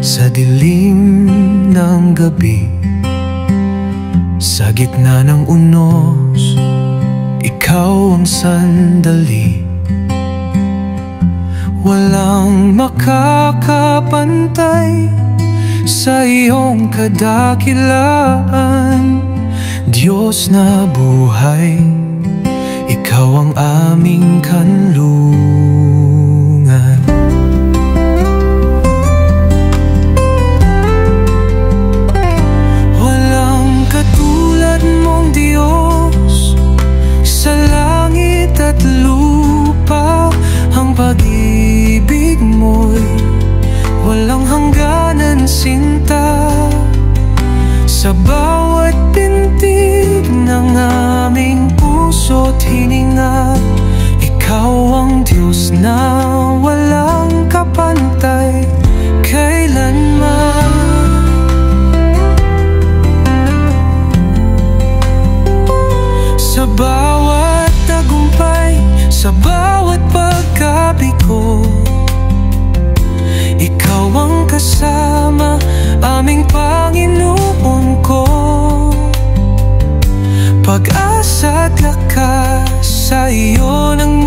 Sa dilim ng gabi, sa gitna ng unos, ikaw ang sandali. Walang makakapantay sa iyong kadakilaan. Diyos na buhay, ikaw ang aming kanlungan. Walang katulad mong Diyos sa langit at lupa. Ang pag-ibig mo'y walang hangganan, sinta. Sa bawat pintig ng aming puso't hininga, ikaw ang Diyos na walang kapantay kailanman. Sa bawat tagumpay, sa bawat pagkabigo, ikaw ang kasama, aming Panginoon ko. Pag-asa at lakas, sa iyo nang